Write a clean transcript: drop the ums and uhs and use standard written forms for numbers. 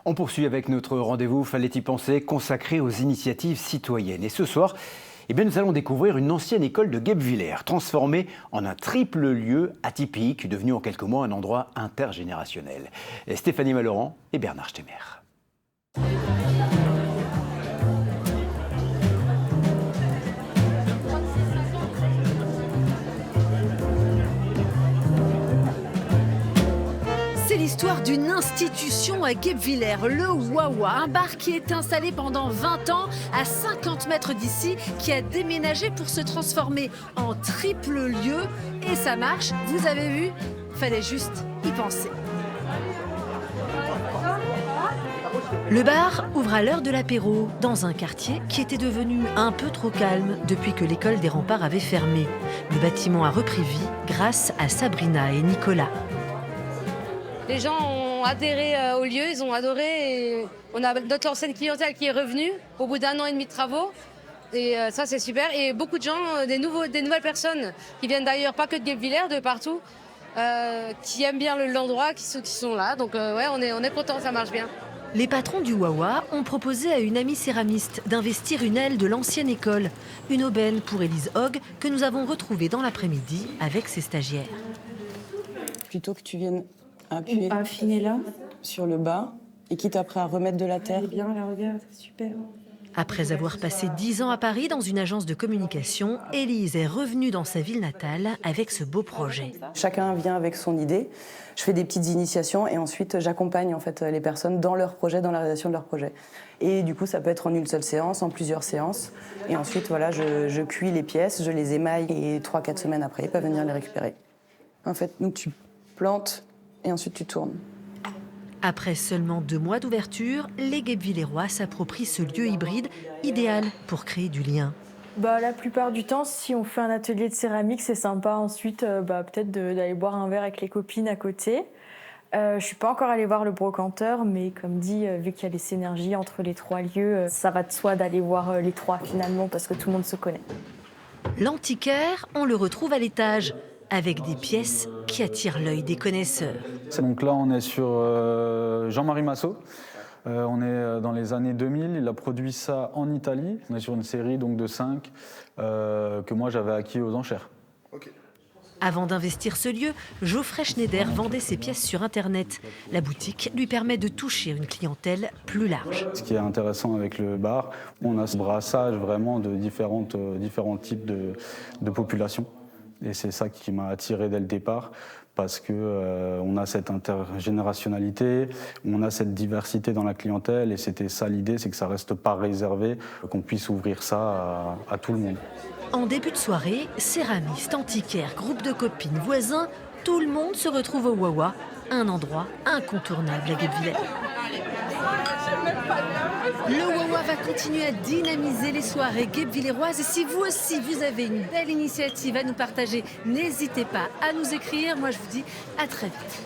On poursuit avec notre rendez-vous Fallait-y penser, consacré aux initiatives citoyennes. Et ce soir, nous allons découvrir une ancienne école de Guebwiller, transformée en un triple lieu atypique, devenu en quelques mois un endroit intergénérationnel. Stéphanie Malorand et Bernard Stemmer. C'est l'histoire d'une institution à Guebwiller, le Wawa, un bar qui est installé pendant 20 ans à 50 mètres d'ici, qui a déménagé pour se transformer en triple lieu. Et ça marche, vous avez vu, fallait juste y penser. Le bar ouvre à l'heure de l'apéro, dans un quartier qui était devenu un peu trop calme depuis que l'école des Remparts avait fermé. Le bâtiment a repris vie grâce à Sabrina et Nicolas. Les gens ont adhéré au lieu, ils ont adoré. Et on a notre ancienne clientèle qui est revenue au bout d'1 an et demi de travaux. Et ça, c'est super. Et beaucoup de gens, des nouvelles personnes qui viennent d'ailleurs, pas que de Guebwiller, de partout, qui aiment bien l'endroit, qui sont là. Donc ouais, on est contents, ça marche bien. Les patrons du Wawa ont proposé à une amie céramiste d'investir une aile de l'ancienne école. Une aubaine pour Élise Hogg que nous avons retrouvée dans l'après-midi avec ses stagiaires. Plutôt que tu viennes appuyer là, sur le bas, et quitte après à remettre de la terre. Elle est bien, la regarde, super. Après avoir passé 10 ans à Paris dans une agence de communication, Élise est revenue dans sa ville natale avec ce beau projet. Chacun vient avec son idée. Je fais des petites initiations et ensuite j'accompagne en fait les personnes dans leur projet, dans la réalisation de leur projet. Et du coup, ça peut être en une seule séance, en plusieurs séances. Et ensuite, voilà, je cuis les pièces, je les émaille et 3-4 semaines après, ils peuvent venir les récupérer. En fait, donc tu plantes et ensuite tu tournes. Après seulement 2 mois d'ouverture, les Guebwillerois s'approprient ce lieu hybride idéal pour créer du lien. La plupart du temps, si on fait un atelier de céramique, c'est sympa ensuite peut-être d'aller boire un verre avec les copines à côté. Je suis pas encore allée voir le brocanteur, mais comme dit, vu qu'il y a des synergies entre les 3 lieux, ça va de soi d'aller voir les 3 finalement, parce que tout le monde se connaît. L'antiquaire, on le retrouve à l'étage, avec des pièces qui attirent l'œil des connaisseurs. Donc là, on est sur Jean-Marie Massot. On est dans les années 2000. Il a produit ça en Italie. On est sur une série donc, de 5 que moi, j'avais acquis aux enchères. Okay. Avant d'investir ce lieu, Geoffrey Schneider vendait ses pièces sur Internet. La boutique lui permet de toucher une clientèle plus large. Ce qui est intéressant avec le bar, on a ce brassage vraiment de différents types de populations. Et c'est ça qui m'a attiré dès le départ, parce qu'on a cette intergénérationnalité, on a cette diversité dans la clientèle, et c'était ça l'idée, c'est que ça ne reste pas réservé, qu'on puisse ouvrir ça à tout le monde. En début de soirée, céramistes, antiquaires, groupes de copines, voisins, tout le monde se retrouve au Wawa, un endroit incontournable à Guebwiller. Le Wawa va continuer à dynamiser les soirées guebwilleroises. Et si vous aussi, vous avez une belle initiative à nous partager, n'hésitez pas à nous écrire. Moi, je vous dis à très vite.